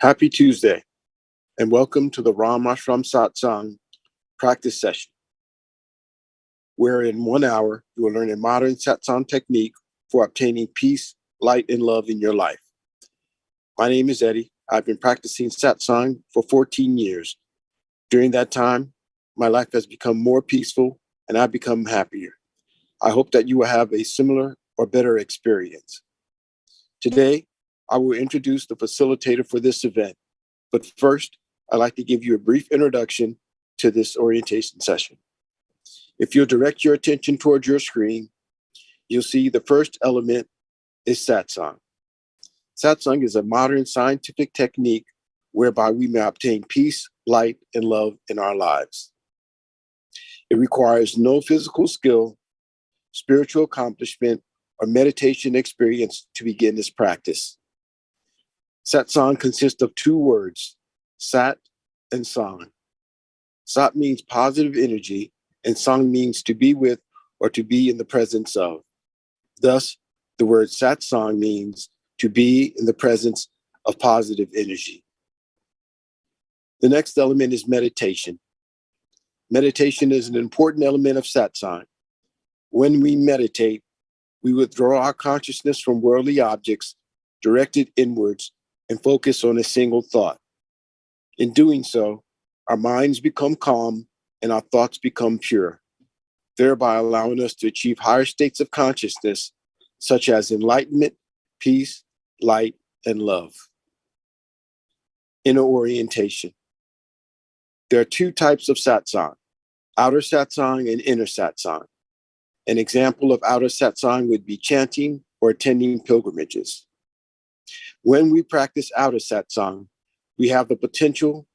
Happy Tuesday, and welcome to the Ram Ashram Satsang practice session, where in 1 hour you will learn a modern Satsang technique for obtaining peace, light, and love in your life. My name is Eddie. I've been practicing Satsang for 14 years. During that time, my life has become more peaceful and I've become happier. I hope that you will have a similar or better experience. Today, I will introduce the facilitator for this event. But first, I'd like to give you a brief introduction to this orientation session. If you'll direct your attention towards your screen, you'll see the first element is Satsang. Satsang is a modern scientific technique whereby we may obtain peace, light, and love in our lives. It requires no physical skill, spiritual accomplishment, or meditation experience to begin this practice. Satsang consists of two words, Sat and Sang. Sat means positive energy, and Sang means to be with or to be in the presence of. Thus, the word Satsang means to be in the presence of positive energy. The next element is meditation. Meditation is an important element of Satsang. When we meditate, we withdraw our consciousness from worldly objects, direct it inwards, and focus on a single thought. In doing so, our minds become calm and our thoughts become pure, thereby allowing us to achieve higher states of consciousness, such as enlightenment, peace, light, and love. Inner orientation. There are two types of Satsang, outer Satsang and inner Satsang. An example of outer Satsang would be chanting or attending pilgrimages. When we practice outer Satsang, we have the potential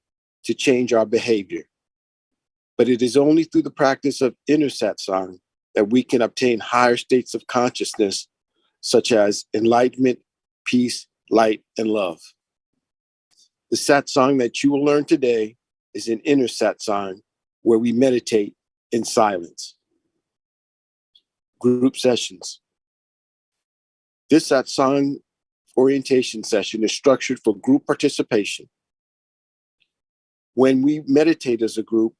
to change our behavior. But it is only through the practice of inner Satsang that we can obtain higher states of consciousness, such as enlightenment, peace, light, and love. The Satsang that you will learn today is an inner Satsang where we meditate in silence. Group sessions. This Satsang orientation session is structured for group participation. When we meditate as a group,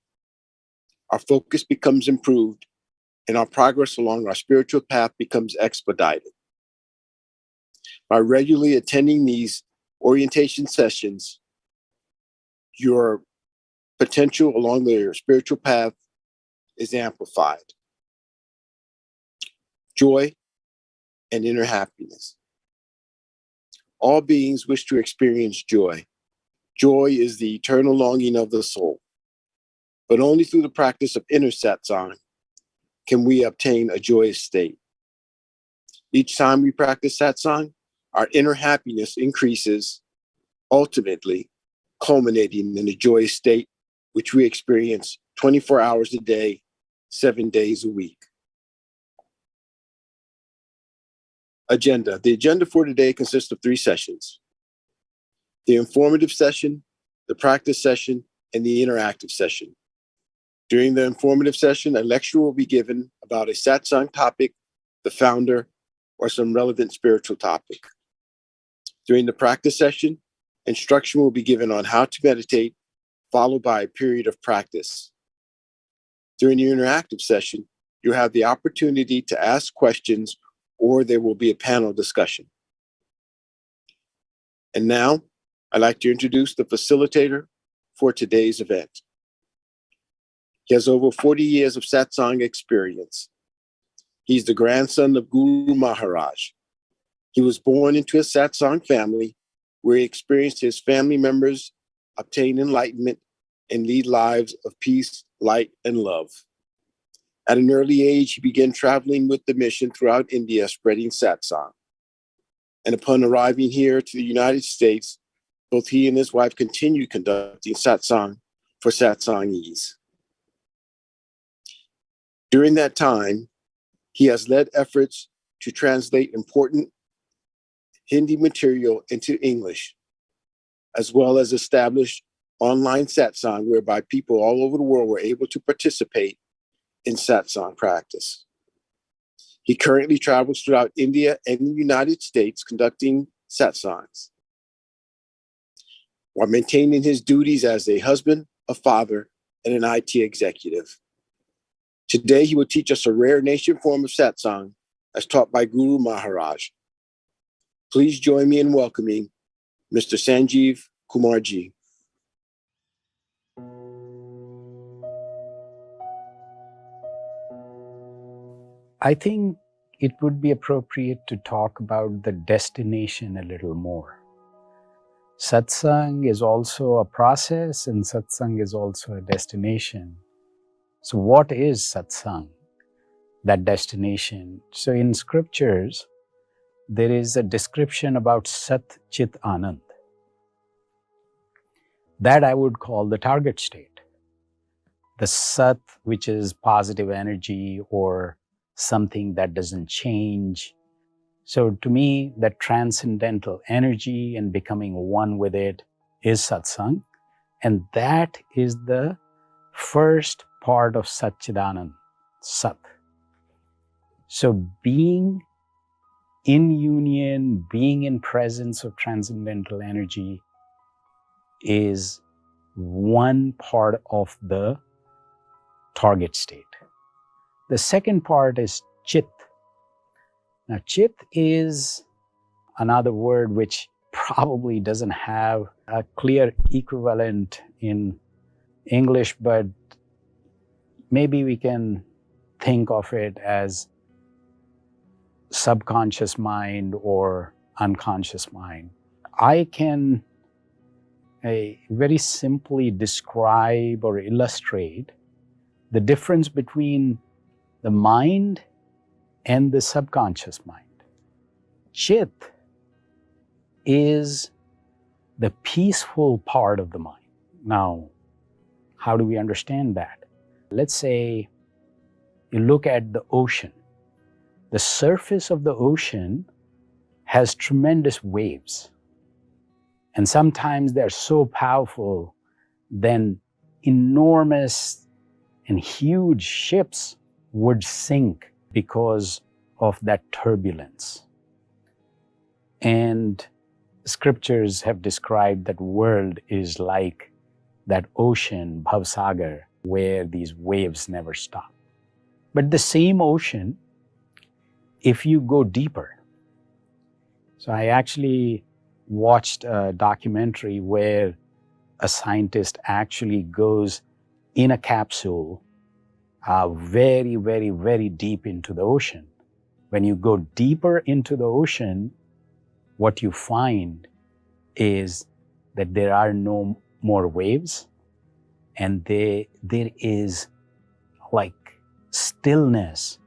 our focus becomes improved and our progress along our spiritual path becomes expedited. By regularly attending these orientation sessions, your potential along your spiritual path is amplified. Joy and inner happiness. All beings wish to experience joy. Joy is the eternal longing of the soul. But only through the practice of inner Satsang can we obtain a joyous state. Each time we practice Satsang, our inner happiness increases, ultimately culminating in a joyous state, which we experience 24 hours a day, 7 days a week. Agenda. The agenda for today consists of 3 sessions: the informative session, the practice session, and the interactive session. During the informative session, a lecture will be given about a Satsang topic, the founder, or some relevant spiritual topic. During the practice session, instruction will be given on how to meditate, followed by a period of practice. During the interactive session, you'll have the opportunity to ask questions or there will be a panel discussion. And now, I'd like to introduce the facilitator for today's event. He has over 40 years of Satsang experience. He's the grandson of Guru Maharaj. He was born into a Satsang family where he experienced his family members obtain enlightenment and lead lives of peace, light, and love. At an early age, he began traveling with the mission throughout India, spreading Satsang. And upon arriving here to the United States, both he and his wife continued conducting Satsang for Satsangis. During that time, he has led efforts to translate important Hindi material into English, as well as establish online Satsang whereby people all over the world were able to participate in Satsang practice. He currently travels throughout India and the United States conducting Satsangs. while maintaining his duties as a husband, a father, and an IT executive. Today, he will teach us a rare ancient form of satsang as taught by Guru Maharaj. Please join me in welcoming Mr. Sanjeev Kumarji. I think it would be appropriate to talk about the destination a little more. Satsang is also a process and satsang is also a destination. So what is satsang? That destination. So in scriptures, there is a description about Sat Chit Anand. That I would call the target state. The Sat, which is positive energy or something that doesn't change. So to me, that transcendental energy and becoming one with it is satsang. And that is the first part of Satchidanand, Sat. So being in union, being in presence of transcendental energy is one part of the target state. The second part is Chit. Now, Chit is another word which probably doesn't have a clear equivalent in English, but maybe we can think of it as subconscious mind or unconscious mind. I can very simply describe or illustrate the difference between the mind and the subconscious mind. Chit is the peaceful part of the mind. Now, how do we understand that? Let's say you look at the ocean. The surface of the ocean has tremendous waves. And sometimes they're so powerful, then enormous and huge ships would sink because of that turbulence. And scriptures have described that world is like that ocean, Bhavsagar, where these waves never stop. But the same ocean, if you go deeper. So I actually watched a documentary where a scientist actually goes in a capsule very, very, very deep into the ocean. When you go deeper into the ocean, what you find is that there are no more waves and there is like stillness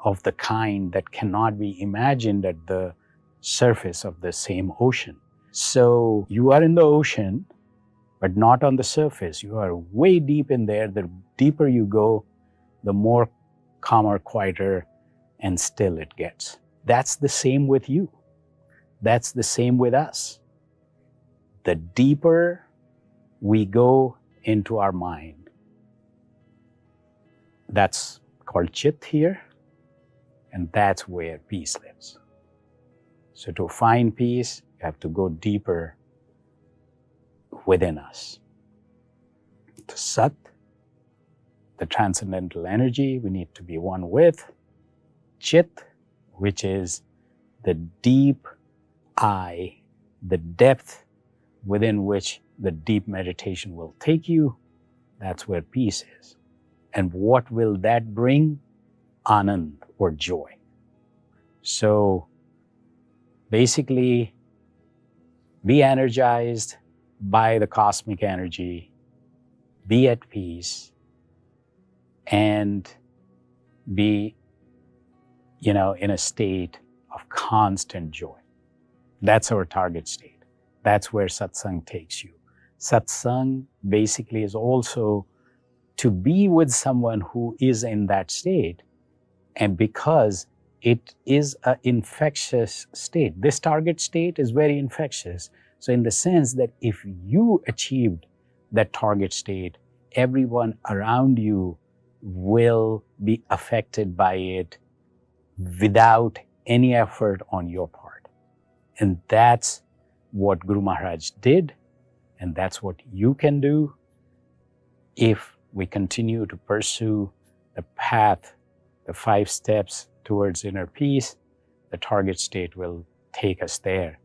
of the kind that cannot be imagined at the surface of the same ocean. So you are in the ocean, but not on the surface. You are way deep in there. The deeper you go, the more calmer, quieter, and still it gets. That's the same with you. That's the same with us. The deeper we go into our mind, that's called Chit here, and that's where peace lives. So to find peace, you have to go deeper within us. The Sat, the transcendental energy we need to be one with. Chit, which is the deep eye, the depth within which the deep meditation will take you. That's where peace is. And what will that bring? Anand, or joy. So basically, be energized by the cosmic energy, be at peace, and be, in a state of constant joy. That's our target state. That's where satsang takes you. Satsang basically is also to be with someone who is in that state, and because it is an infectious state. This target state is very infectious. So in the sense that if you achieved that target state, everyone around you will be affected by it without any effort on your part. And that's what Guru Maharaj did. And that's what you can do if we continue to pursue the path, the 5 steps towards inner peace. The target state will take us there.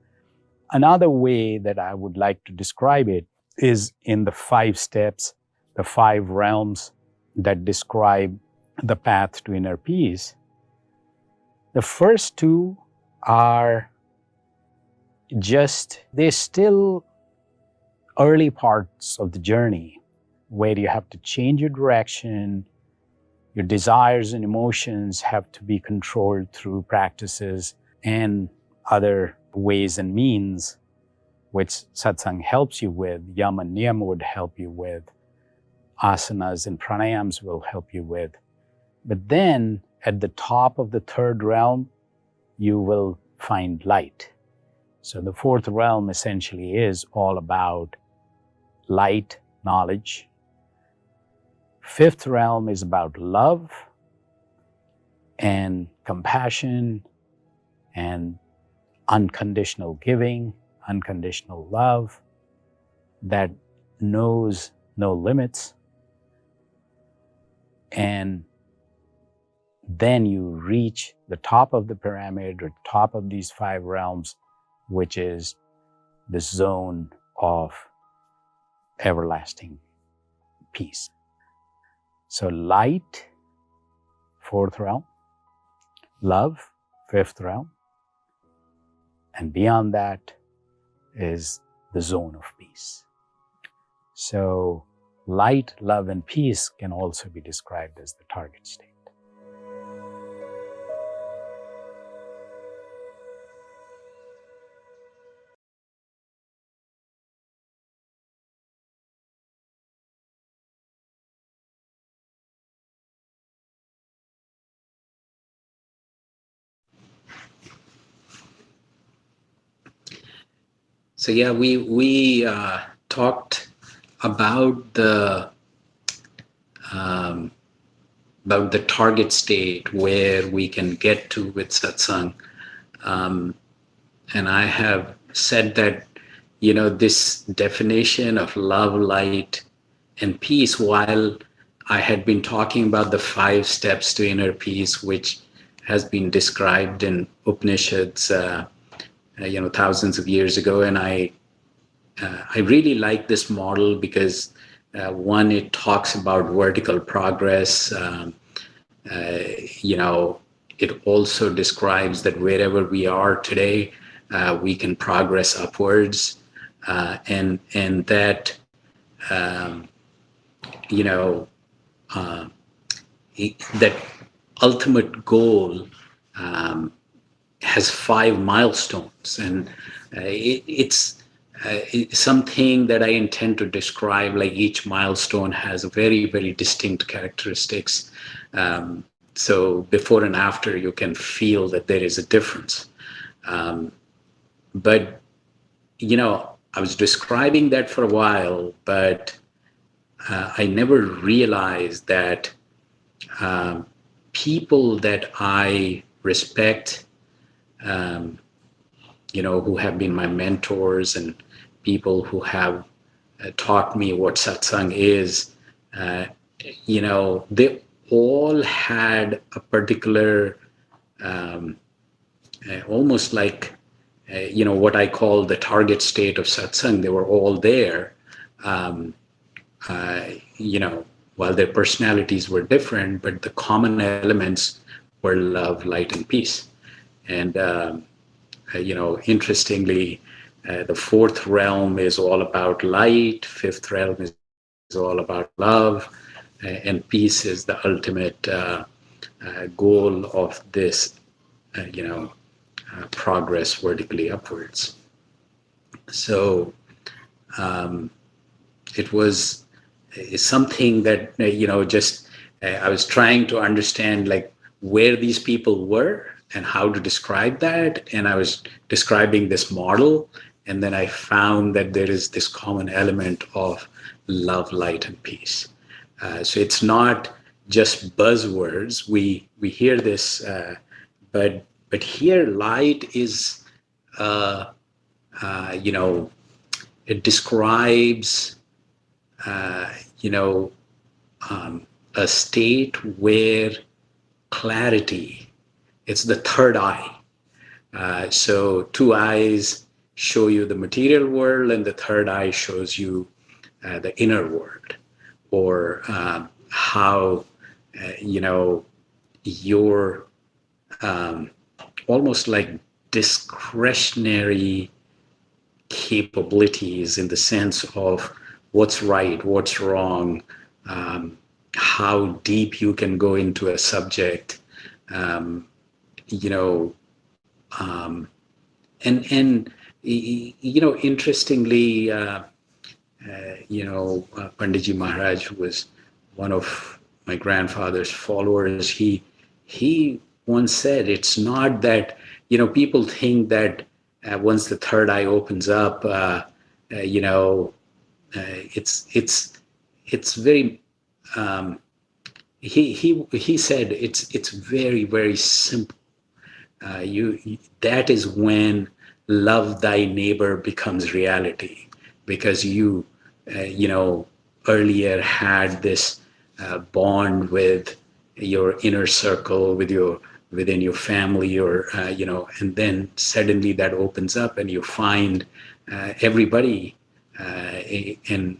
Another way that I would like to describe it is in the 5 steps, the 5 realms that describe the path to inner peace. The first 2 are they're still early parts of the journey where you have to change your direction. Your desires and emotions have to be controlled through practices and other ways and means, which satsang helps you with. Yam and niyam would help you with. Asanas and pranayams will help you with. But then at the top of the 3rd realm, you will find light. So the 4th realm essentially is all about light, knowledge. 5th realm is about love and compassion and unconditional giving, unconditional love that knows no limits. And then you reach the top of the pyramid or top of these 5 realms, which is the zone of everlasting peace. So light, 4th realm, love, 5th realm, and beyond that is the zone of peace. So light, love, and peace can also be described as the target state. So yeah, we talked about the target state where we can get to with satsang, and I have said that this definition of love, light, and peace. While I had been talking about the 5 steps to inner peace, which has been described in Upanishads, thousands of years ago, and I really like this model because one, it talks about vertical progress. It also describes that wherever we are today, we can progress upwards, and that that ultimate goal has 5 milestones, and it's something that I intend to describe. Like each milestone has very, very distinct characteristics. So before and after, you can feel that there is a difference. But I was describing that for a while, but I never realized that people that I respect, who have been my mentors and people who have taught me what satsang is, they all had a particular, almost like, what I call the target state of satsang. They were all there, while their personalities were different, but the common elements were love, light, and peace. And, interestingly, the 4th realm is all about light, 5th realm is all about love, and peace is the ultimate goal of this, progress vertically upwards. So it was something that, I was trying to understand like where these people were and how to describe that. And I was describing this model, and then I found that there is this common element of love, light, and peace. So it's not just buzzwords. We hear this, but here light is, it describes, you know, a state where clarity, it's the third eye. So two eyes show you the material world, and the third eye shows you the inner world, or how, you know, your almost like discretionary capabilities in the sense of what's right, what's wrong, how deep you can go into a subject, you know, and you know, interestingly, you know, Panditji Maharaj, who was one of my grandfather's followers, he once said, it's not that, you know, people think that once the third eye opens up, you know, it's very. He said it's very, very simple. That is when love thy neighbor becomes reality, because you know, earlier had this bond with your inner circle, with your within your family, or you know, and then suddenly that opens up and you find everybody, and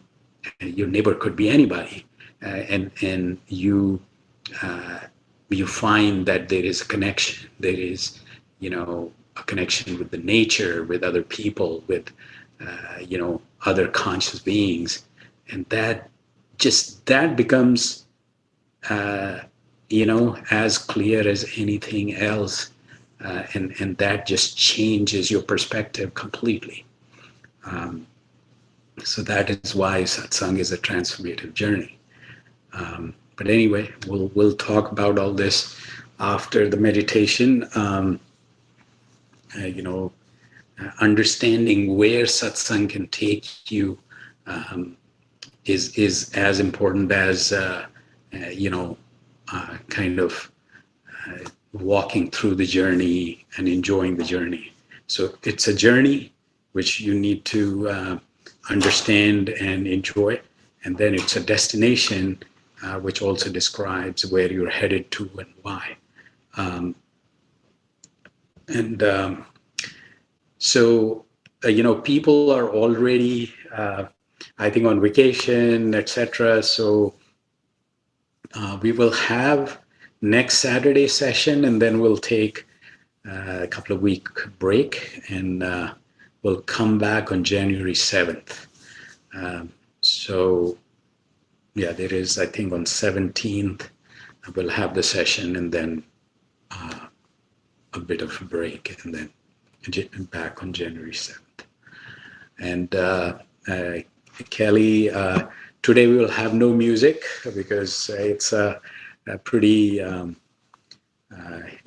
your neighbor could be anybody, and you find that there is a connection. There is, you know, a connection with the nature, with other people, with you know, other conscious beings, and that becomes you know, as clear as anything else, and that just changes your perspective completely. So that is why satsang is a transformative journey. But anyway, we'll talk about all this after the meditation. You know, understanding where satsang can take you is as important as you know, kind of walking through the journey and enjoying the journey. So it's a journey which you need to understand and enjoy, and then it's a destination which also describes where you're headed to and why. So you know, people are already I think on vacation, etc. So we will have next Saturday session, and then we'll take a couple of week break, and we'll come back on January 7th. So yeah, there is, I think on 17th, we'll have the session, and then a bit of a break, and then back on January 7th. And Kelly, today we will have no music because it's a pretty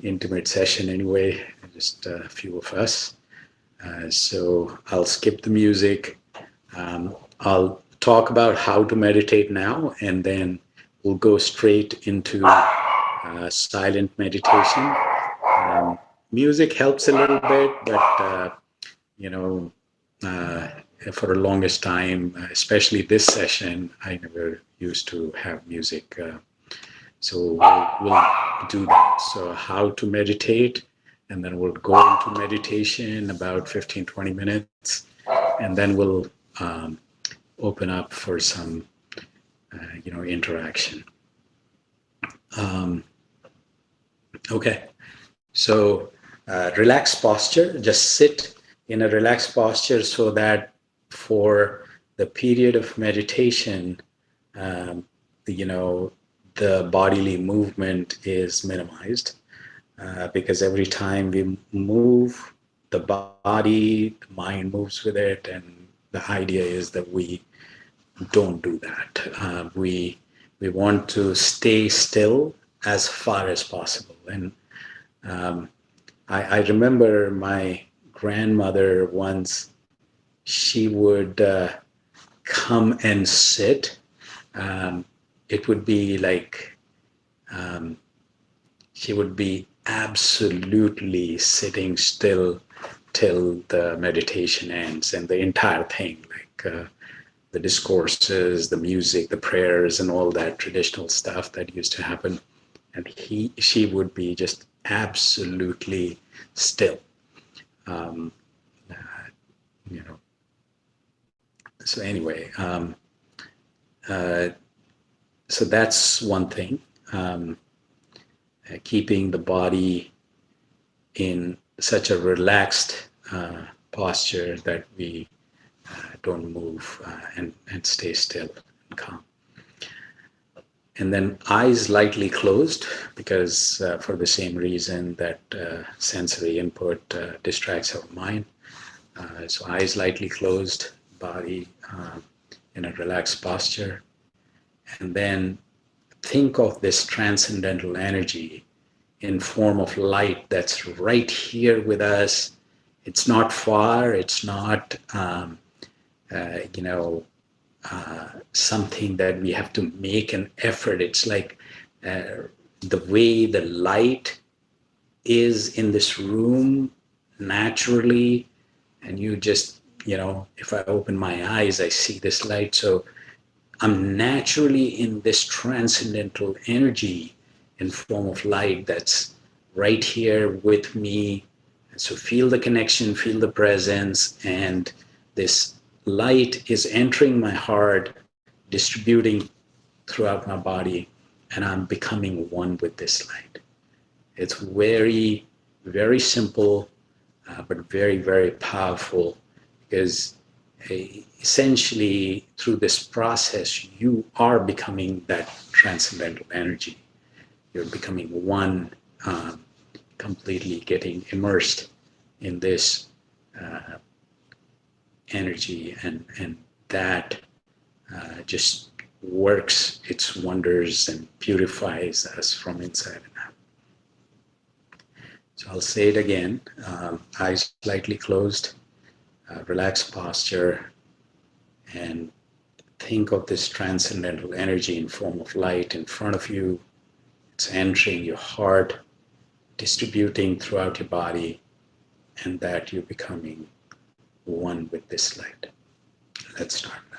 intimate session anyway, just a few of us. So I'll skip the music. I'll talk about how to meditate now, and then we'll go straight into silent meditation. Music helps a little bit, but you know, for the longest time, especially this session, I never used to have music. So we'll do that. So how to meditate, and then we'll go into meditation about 15, 20 minutes, and then we'll open up for some, you know, interaction. Okay, so relaxed posture, just sit in a relaxed posture so that for the period of meditation, you know, the bodily movement is minimized, because every time we move the body, the mind moves with it, and the idea is that we don't do that. We want to stay still as far as possible. And I remember my grandmother once, she would come and sit. It would be like she would be absolutely sitting still till the meditation ends, and the entire thing, like the discourses, the music, the prayers, and all that traditional stuff that used to happen. And she would be just absolutely still. Um, uh, you know. So anyway, uh, so that's one thing. Keeping the body in such a relaxed posture that we don't move and stay still and calm. And then eyes lightly closed because for the same reason that sensory input distracts our mind. So eyes lightly closed, body in a relaxed posture. And then think of this transcendental energy in form of light that's right here with us. It's not far. It's not, you know, something that we have to make an effort. It's like the way the light is in this room naturally, and you just, you know, if I open my eyes, I see this light. So I'm naturally in this transcendental energy in form of light that's right here with me. So feel the connection, feel the presence, and this light is entering my heart, distributing throughout my body, and I'm becoming one with this light. It's very, very simple, but very, very powerful because essentially through this process, you are becoming that transcendental energy. You're becoming one, completely getting immersed in this uh, energy, and that just works its wonders and purifies us from inside and out. So I'll say it again, eyes slightly closed, relaxed posture, and think of this transcendental energy in form of light in front of you. It's entering your heart, distributing throughout your body, and that you're becoming one with this light. Let's start now.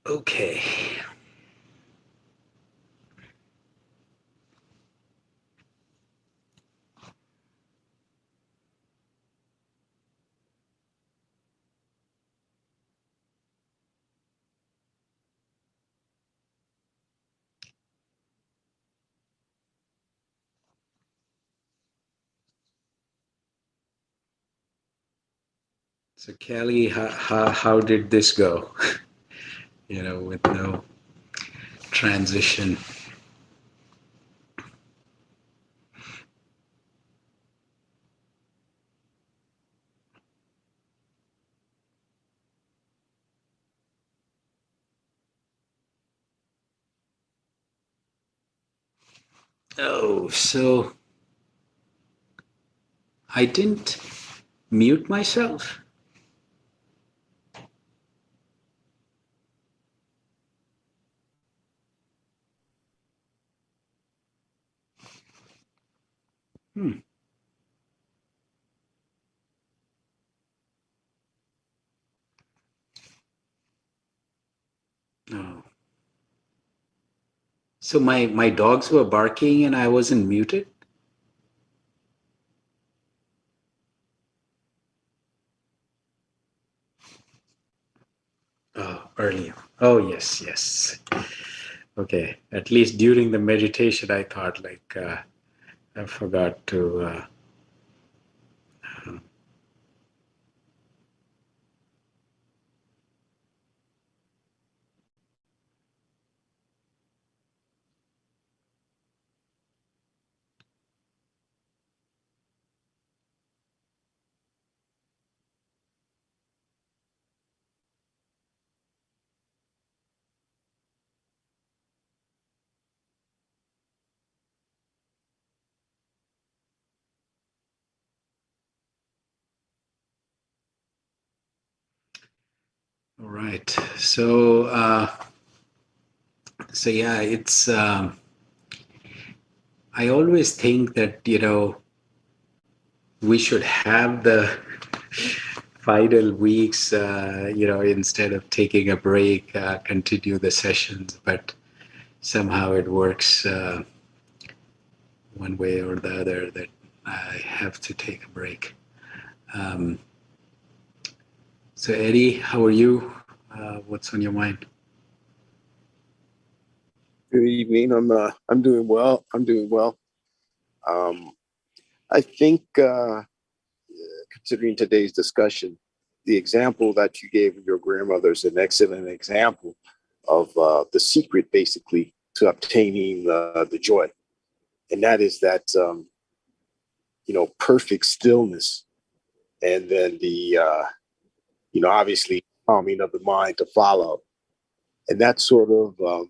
Okay. So Kelly, how did this go? With no transition. Oh, so I didn't mute myself. Hmm. Oh. So my dogs were barking and I wasn't muted? Oh, earlier. Oh, yes, yes. Okay. At least during the meditation, I thought I forgot to. All right. So yeah, it's. I always think that we should have the final weeks, instead of taking a break, continue the sessions, but somehow it works one way or the other that I have to take a break. Um, so Eddie, how are you? What's on your mind? Good evening. I'm doing well. I'm doing well. Um, I think considering today's discussion, the example that you gave of your grandmother is an excellent example of the secret, basically, to obtaining the joy, and that is that perfect stillness, and then the obviously calming of the mind to follow, and that's sort of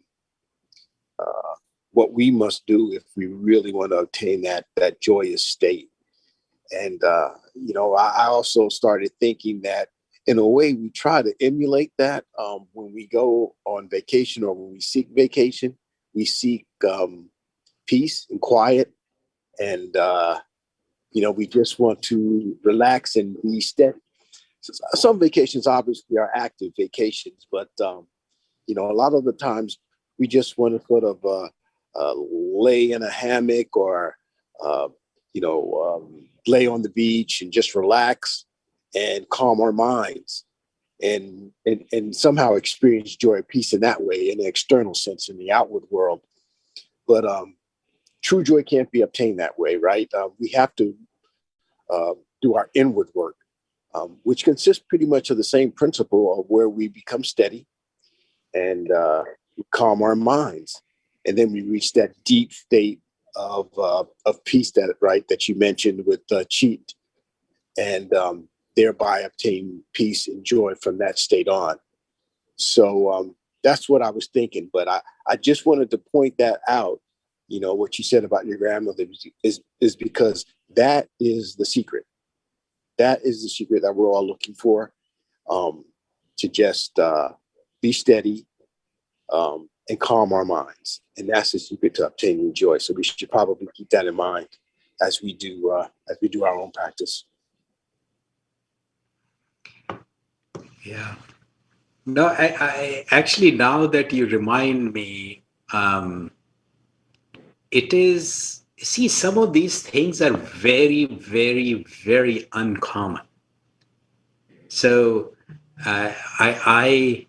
what we must do if we really want to obtain that joyous state. And I also started thinking that in a way we try to emulate that when we go on vacation or when we seek vacation, we seek peace and quiet, and we just want to relax and be steady. Some vacations obviously are active vacations, but a lot of the times we just want to sort of lay in a hammock or, uh, lay on the beach and just relax and calm our minds and somehow experience joy and peace in that way, in the external sense, in the outward world. But true joy can't be obtained that way, right? We have to uh, do our inward work, which consists pretty much of the same principle of where we become steady and calm our minds, and then we reach that deep state of peace that you mentioned with cheat, and thereby obtain peace and joy from that state on. So that's what I was thinking, but I just wanted to point that out. What you said about your grandmother is because that is the secret. That is the secret that we're all looking for, um, to just be steady, and calm our minds. And that's the secret to obtaining joy. So we should probably keep that in mind as we do our own practice. Yeah. No, I actually, now that you remind me, um, it is, see, some of these things are very, very, very uncommon. So I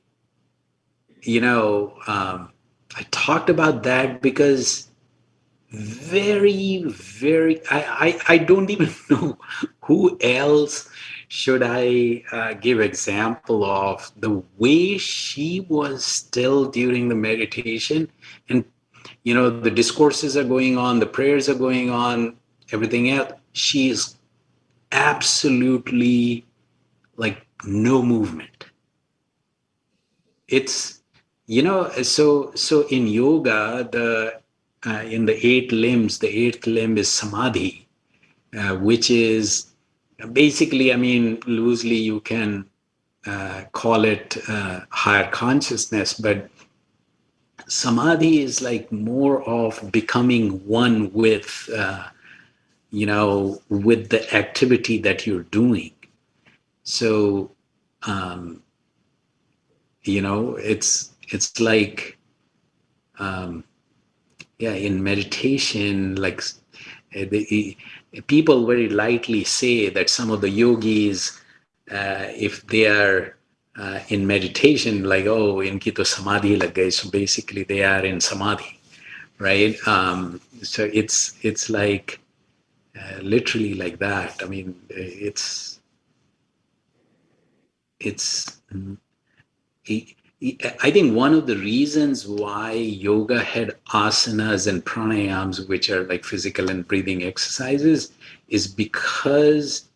you know, I talked about that because very, very, I don't even know who else should I give example of the way she was still during the meditation. And the discourses are going on, the prayers are going on, everything else. She is absolutely like no movement. It's, so in yoga, the in the eight limbs, the eighth limb is samadhi, which is basically, I mean, loosely you can call it higher consciousness, but samadhi is like more of becoming one with with the activity that you're doing. So it's like, um, yeah, in meditation, like people very lightly say that some of the yogis, if they are in meditation, like, oh, inki to samadhi lag gayi, so basically they are in samadhi, right? So it's like literally like that. I mean, it's I think one of the reasons why yoga had asanas and pranayams, which are like physical and breathing exercises, is because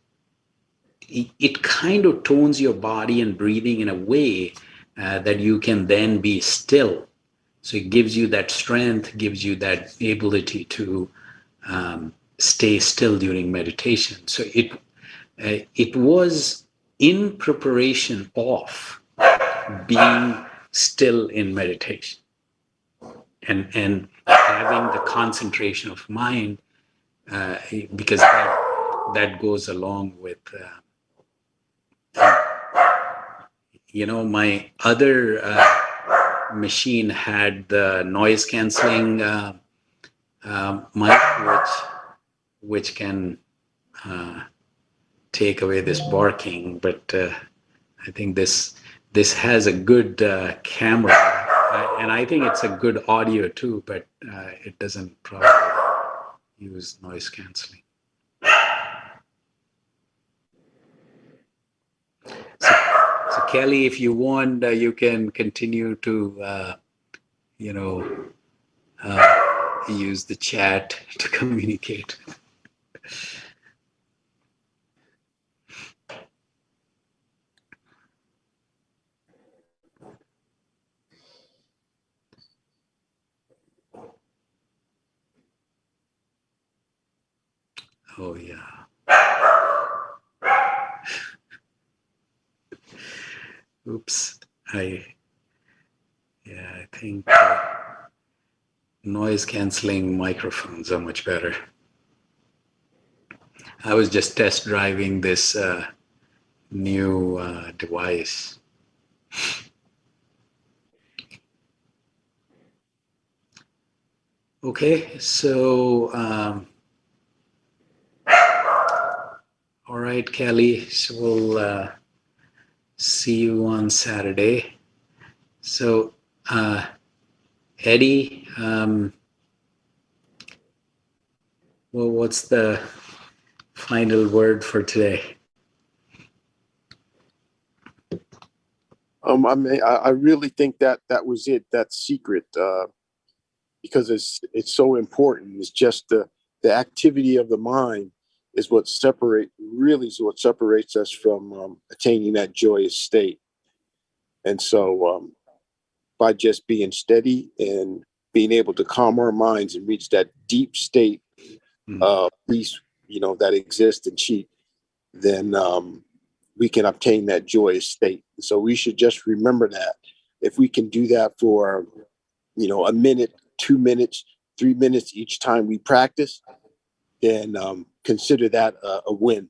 it kind of tones your body and breathing in a way that you can then be still. So it gives you that strength, gives you that ability to stay still during meditation. So it was in preparation of being still in meditation, and having the concentration of mind, because that goes along with my other machine had the noise canceling mic, which can take away this barking, but I think this has a good camera, and I think it's a good audio too, but it doesn't probably use noise canceling. So Kelly, if you want, you can continue to you know use the chat to communicate. Oh yeah. Oops. I think noise canceling microphones are much better. I was just test driving this new device. Okay, so all right, Kelly. So we'll see you on Saturday. So Eddie, well, what's the final word for today? I really think that was it. That secret, because it's so important. It's just the activity of the mind is what separates us from attaining that joyous state. And so, by just being steady and being able to calm our minds and reach that deep state of peace, that exists in chi, then we can obtain that joyous state. So we should just remember that. If we can do that for, a minute, 2 minutes, 3 minutes each time we practice, then consider that a win.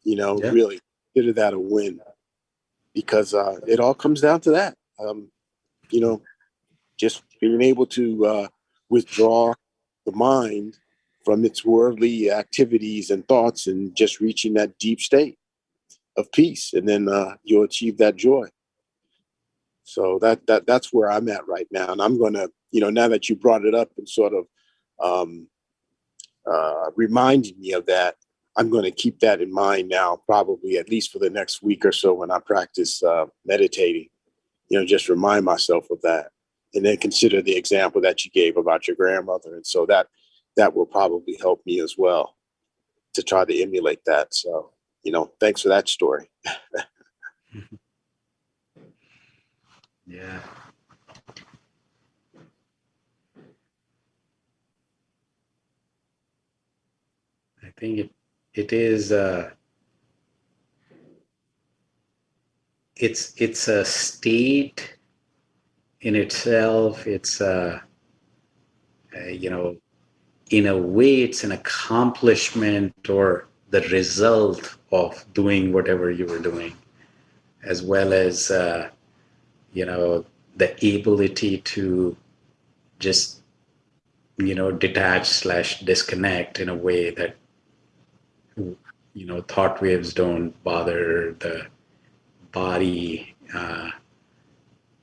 Yeah. Really consider that a win. because it all comes down to that. You know, just being able to withdraw the mind from its worldly activities and thoughts and just reaching that deep state of peace, and then you'll achieve that joy. So that's where I'm at right now, and I'm going to, now that you brought it up and sort of um, reminded me of that, I'm going to keep that in mind now, probably at least for the next week or so when I practice meditating. Just remind myself of that, and then consider the example that you gave about your grandmother, and so that will probably help me as well to try to emulate that. So, thanks for that story. Yeah. I think it is it's a state in itself. It's in a way it's an accomplishment or the result of doing whatever you were doing, as well as the ability to just detach slash disconnect in a way that thought waves don't bother the body,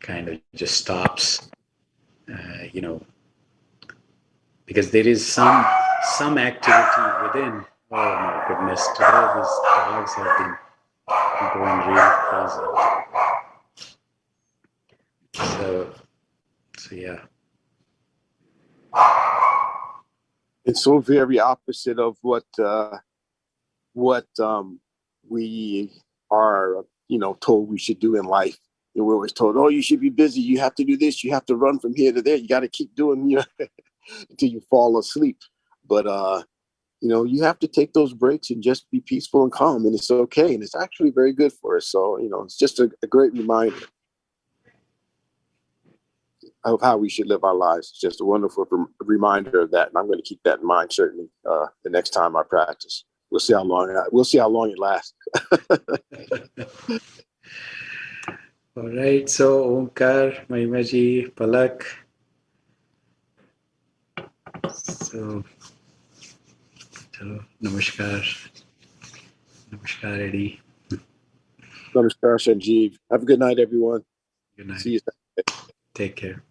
kind of just stops, because there is some activity within. Oh my goodness, today these dogs have been going really crazy. So yeah. It's so very opposite of what we are, told we should do in life. We're always told, oh, you should be busy. You have to do this. You have to run from here to there. You got to keep doing, until you fall asleep. But, you have to take those breaks and just be peaceful and calm, and it's okay. And it's actually very good for us. So, it's just a great reminder of how we should live our lives. It's just a wonderful reminder of that. And I'm going to keep that in mind, certainly, the next time I practice. We'll see how long it lasts. All right. So Omkar, Mahimaji, Palak. So, chalo, namaskar. Namaskar, Eddie. Namaskar, Sanjeev. Have a good night, everyone. Good night. See you. Take care.